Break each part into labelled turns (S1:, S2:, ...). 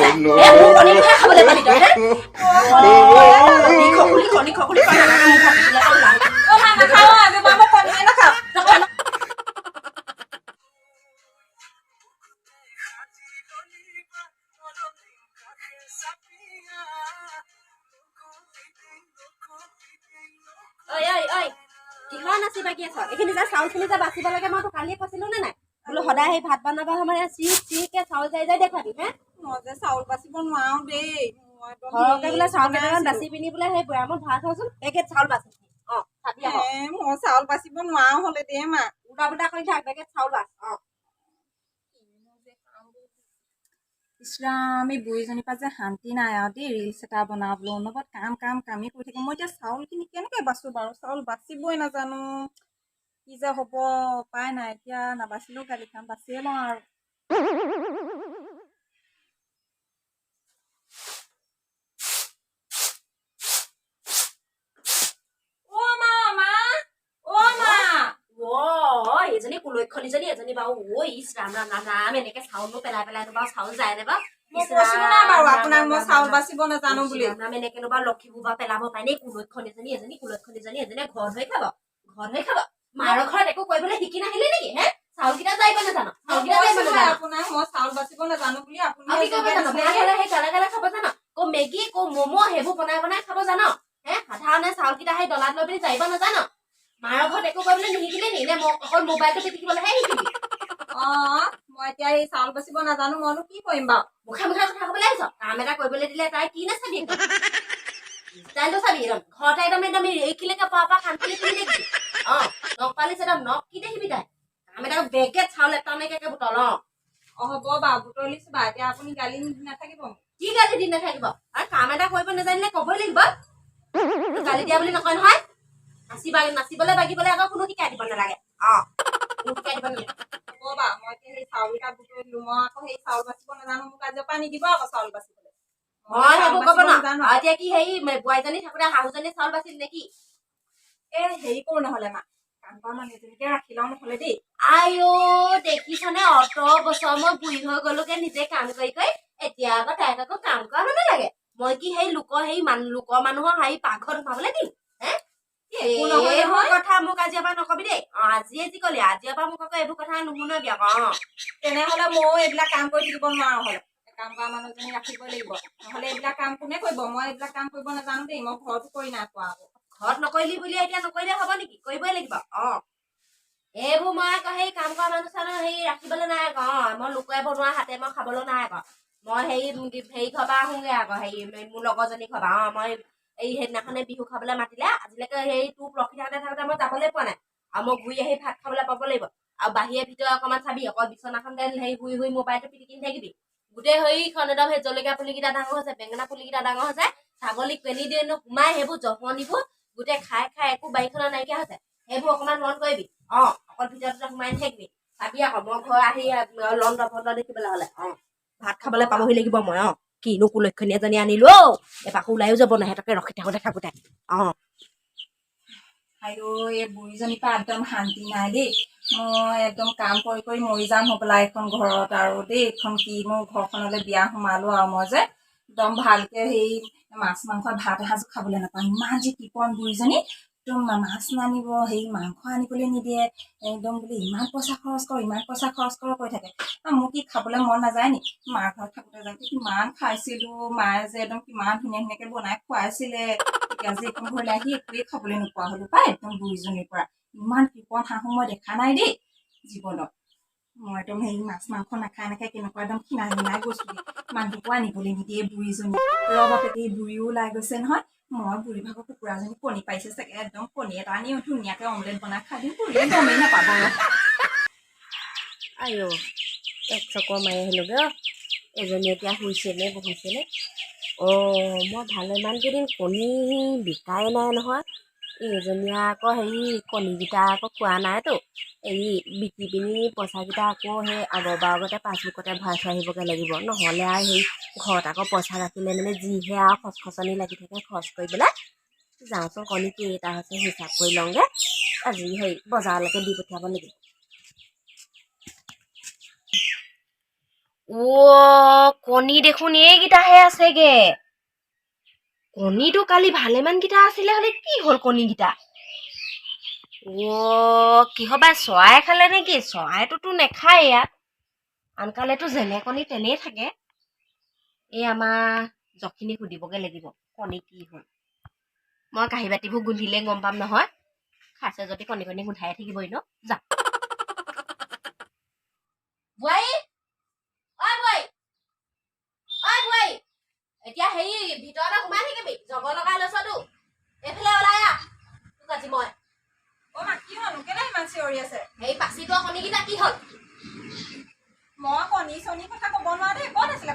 S1: যায় এ মোৰ কণীটোহে খাবলৈ পালি তই হে খকুলি কয় নালাগে মোক খকুলি অ মা নাখাওঁ আজি মা মই কণীয়ে নাখাওঁ ঐ কিহৰ নাচিবা কি আছ এইখিনি যে চাউলখিনি যে বাচিব লাগে মই তোক কালিয়ে কৈছিলো নে নাই বোলো সদায় সেই ভাত বনাব সময় চিকে চাউল যাই যাই দেখাবি হে
S2: মই যে চাউল বাচিব নোৱাৰো দেই
S1: ঘৰকে বোলে চাউল কেইটামান বাচি পিনি বোলে সেই বৈয়ামত ভৰাই থওঁচোন পেকেট চাউল বাচি অ খাবি আকৌ
S2: মই চাউল বাচিব নোৱাৰো হলে দে মা
S1: উল্টা পুল্টা কৰি থাক পেকেট চাউল বাচ অ
S2: ইছৰাম এই বুঢ়ীজনীৰ পৰা যে শান্তি নাই আৰু দেই ৰিলচ এটা বনাবলৈ অনবৰত কামেই কৰি থাকে মই এতিয়া চাউলখিনি কেনেকৈ বাচো বাৰু চাউল বাচিবই নাজানো কি যে হ'ব উপায় নাই এতিয়া নাবাচিলেও গালি খাম বাচিয়ে লওঁ আৰু
S1: এজনী কুলক্ষণীজনী এজনী বাৰু ঐ ইছ ৰাম ৰাম ৰাম ৰাম এনেকে চাউলো পেলাই পেলাই বাৰু চাউল যায় নে বাৰু
S2: আপোনাক মই চাউল বাচিব নাজানো বুলি
S1: এনেকে বাৰু লক্ষীবোৰ বা পেলাব পাৰে নে কুলক্ষণীজনী এজনীয়ে ঘৰত হৈ খাব মাৰৰ ঘৰত একো কৰিবলৈ শিকি নাহিলে নেকি হে চাউল কেইটা যাই নাজানো
S2: আপোনাক মই চাউল বাচিব নাজানো বুলি আপুনি
S1: সেই গালে গালে খাব জানো ক মেগী ক ম'ম' সেইবোৰ বনাই বনাই খাব জানো হে সাধাৰণে চাউল কেইটা সেই ডলাত লৈ পিনি যাইব নাজানো মাৰৰ ঘৰত একো কৰিবলৈ নিশিকিলে নি নে মই অকল মোবাইলটো পিটিকিবলৈহে শিকিবি
S2: মই এতিয়া এই চাউল বাচিব নাজানো মইনো কি কৰিম বাৰু
S1: মুখে মুখে কথা কবলৈ আহিছ কাম এটা কৰিবলৈ দিলে তাই কি নাচাবি ষ্টাইলটো চাবি একদম ঘৰতে একদম এইখিলৈকে পৰা শান্তি কৰি দেখিবি অ নখ পালিছ একদম নখ কি দেখিবি তাই কাম এটা বেগেত চাউল এটা নাইকিয়াকে বুটল
S2: হ'ব বাৰু বুটলিছো বাৰু এতিয়া আপুনি গালি নাথাকিব
S1: কি গালি দি নাথাকিব আৰু কাম এটা কৰিব নাজানিলে কবই লাগিব গালি দিয়া বুলি নকয় নহয় নাচিবলৈ বাগিবলৈ আকৌ কোনো শিকাই দিব নালাগে শিকাই দিব নালাগে
S2: হ'ব বাৰু মই এতিয়া সেই চাউল কেইটা বুটলিলো মই আকৌ সেই চাউল বাচিব নাজানো মোক আজিৰ পৰা নিদিব আকৌ চাউল বাচিবলৈ
S1: মই সেইবোৰ কব নাজানো এতিয়া কি সেই বোৱাৰীজনী থাকোতে শাহুজনী চাউল বাচিল নেকি
S2: হেৰি কৰো নহলে মা কাম কৰা মানুহ এজনীকে ৰাখি লওঁ নহলে দেই
S1: আইও দেখিছনে অত বছৰ মই বুঢ়ী হৈ গলোকে নিজে কাম কৰি এতিয়া আকৌ তাইক আকৌ কাম কৰা মানুহ লাগে মই কি সেই লোকৰ মানুহৰ হেৰি পাকঘৰত সোমাবলৈ দিম কথা মোক আজিৰ পৰা নকবি দেই আজিয়ে যি কলি আজিৰ পৰা মোক আকৌ এইবোৰ কথা নুশুনাবি আকৌ
S2: তেনেহলে ময়ো এইবিলাক কাম কৰি থাকিব নোৱাৰো হলে কাম কৰা মানুহজনী ৰাখিবই লাগিব নহলে এইবিলাক কাম কোনে কৰিব মই এইবিলাক কাম কৰিব নাজানো দেই মই ঘৰতো কৰি নাই পোৱা আকৌ
S1: ঘৰত নকৰিলি বুলি এতিয়া নকৰিলে হব নেকি কৰিবই লাগিব এইবোৰ মই আকৌ সেই কাম কৰা মানুহ চানুহ হেৰি ৰাখিবলৈ নাই আকৌ মই লোকে বনোৱা হাতে মই খাবলৈ নাই আকৌ মই হেৰি ঘৰপা আহোগে আকৌ হেৰি মোৰ লগৰজনী ঘৰপা মই এই সেইদিনাখনে বিহু খাবলৈ মাতিলে আজিলৈকে সেই তোক ৰখি থাকোতে মই যাবলৈ পোৱা নাই আৰু মই ঘূৰি আহি ভাত খাবলৈ পাব লাগিব আৰু বাহিৰে ভিতৰে অকণমান চাবি অকল বিচনাখন হেৰি শুই মোবাইলটো পিটিকি থাকিবি গোটেই সেইখন একদম সেই জলকীয়া পুলিকেইটা ডাঙৰ হৈছে বেঙেনা পুলিকেইটা ডাঙৰ হৈছে ছাগলীক পেনি দিয়ে সোমাই সেইবোৰ জহনিবোৰ গোটেই খাই একো বাৰীখনৰ নাইকিয়া হৈছে সেইবোৰ অকণমান মন কৰিবি অকল ভিতৰতে সোমাই থাকিবি চাবি আকৌ মই ঘৰ আহি লণ্ড ভণ্ড দেখিবলৈ হলে ভাত খাবলৈ পাবহি লাগিব মই কিনো কুলক্ষণী এজনী আনিলো এপাকো ওলাইও যাব নাই সিহঁতকে ৰখি থাকোতে
S2: আৰু এই বুঢ়ীজনীৰ পৰা একদম শান্তি নাই দেই মই একদম কাম কৰি কৰি মৰি যাম হ'বলা এইখন ঘৰত আৰু দেই এইখন কি মোৰ ঘৰখনলৈ বিয়া সোমালো আৰু মই যে একদম ভালকে সেই মাছ মাংস ভাত এসাঁজো খাবলৈ নাপাওঁ ইমান যে কৃপণ বুঢ়ীজনী একদম মাছ নানিব সেই মাংস আনিবলৈ নিদিয়ে একদম বোলে ইমান পইচা খৰচ কৰ কৈ থাকে মোৰ কি খাবলৈ মন নাযায় নি মাৰ ঘৰত থাকোতে যাওঁতে কিমান খাইছিলো মায়ে যে একদম কিমান ধুনীয়াকে বনাই খুৱাইছিলে এতিয়া যে এইখন ঘৰলৈ আহি একোৱেই খাবলৈ নোপোৱা হলো পাই একদম বুঢ়ীজনীৰ পৰা ইমান কৃপণ শাহু মই দেখা নাই দেই জীৱনত মই একদম হেৰি মাছ মাংস নাখাই কেনেকুৱা একদম খিনাই গৈছো মানুহকো আনিবলৈ নিদিয়ে বুঢ়ীজনী বাপেকে বুঢ়ীও ওলাই গৈছে নহয় মই বুঢ়ী ভাগৰ কুকুৰাজনী কণী পাৰিছে চাগে একদম কণী এটা আনি ধুনীয়াকে অমলেট বনাই খাই দিম বুঢ়ীয়ে গমেই নাপাব
S1: আইও এক চকৰ মাৰি আহিলোগে এজনী এতিয়া শুইছেনে বহিছেনে মই ভালেমান কেইদিন কণী বিকাই নাই নহয় এইজনীয়ে আকৌ হেৰি কণীকেইটা আকৌ খোৱা নাইতো এই বিকি পিনি পইচাকেইটা আকৌ সেই আগতে পাছবুকতে ভৰাই থৈ আহিবগৈ লাগিব নহ'লে আৰু সেই ঘৰত আকৌ পইচা ৰাখিলে মানে যিহে আৰু খচখচনি লাগি থাকে খৰচ কৰিবলৈ যাওঁচোন কণী কেইটা হৈছে হিচাপ কৰি লওঁগৈ আজি হেৰি বজাৰলৈকে দি পঠিয়াব লাগিব কণী দেখোন এইকেইটাহে আছেগে কণীটো কালি ভালেমান কেইটা আছিলে হলে কি হল কণীকেইটা কিহবা চৰাই খালে নেকি চৰাইটোতো নেখায় ইয়াত আনকালেতো যেনে কণী তেনেই থাকে এই আমাৰ জখিনি সুধিবগে লাগিব কণী কি হল মই কাঁহী বাতিবোৰ গোন্ধিলে গম পাম নহয় খাইছে যদি কণী কণী গোন্ধাই থাকিবই ন যা বোৱাৰী বোৱাৰী এতিয়া হেৰি ভিতৰতে সোমাই থাকিবি জগৰ লগাই লৈছতো এইফালে ওলাই আহ তোক আজি মই
S2: মা কি হল কেলে ইমান চিঞৰি আছে
S1: সেই পাচিটোৰ কণীকেইটা কি হল
S2: মই কণী চণী কথা ক'ব নোৱাৰো দেই ক'ত আছিলে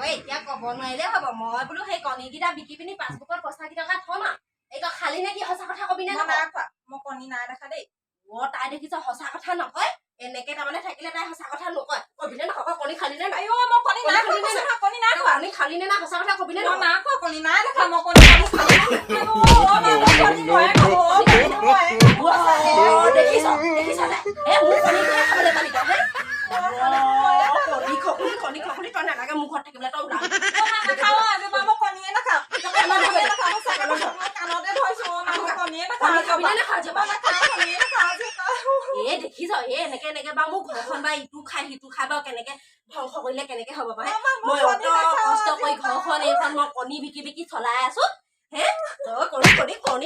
S1: এতিয়া ক'ব নোৱাৰিলে হ'ব মই বোলো সেই কণীকেইটা বিকি পিনি পাছবুকত পইচা কেইটকা থম এই তই খালি নে কি সঁচা কথা কবি নে
S2: নাই খোৱা মই কণী নাই দেখা দেই
S1: তাই দেখিছ সঁচা কথা নকয় এনেকে তাৰমানে থাকিলে তাই সঁচা কথা নকয় কবি নে নকয় কণী খালি নে নাই
S2: মই কণী নাই খোৱা কণী নাই খোৱা
S1: কণী খালি নে না সঁচা কথা কবি নে
S2: মই নাই খোৱা কণী নাই দেখা মই কণী
S1: দেখিছ দে মোৰ কণী খাবলৈ পালি তই কণী খকুলি তই নালাগে মোৰ ঘৰত থাকিবলৈ তই ওলা
S2: কণীয়ে নাখাওঁ কাণতে ধৰিছো কণীয়ে
S1: দেখিছ এনেকে এনেকে বা মোৰ ঘৰখন বা ইটো খাই সিটো খাই বাৰু কেনেকে ধ্বংস কৰিলে কেনেকে হ'ব পাৰে মই অত কষ্ট কৰি ঘৰখন এইখন মই কণী বিকি বিকি চলাই আছো হে তই কণী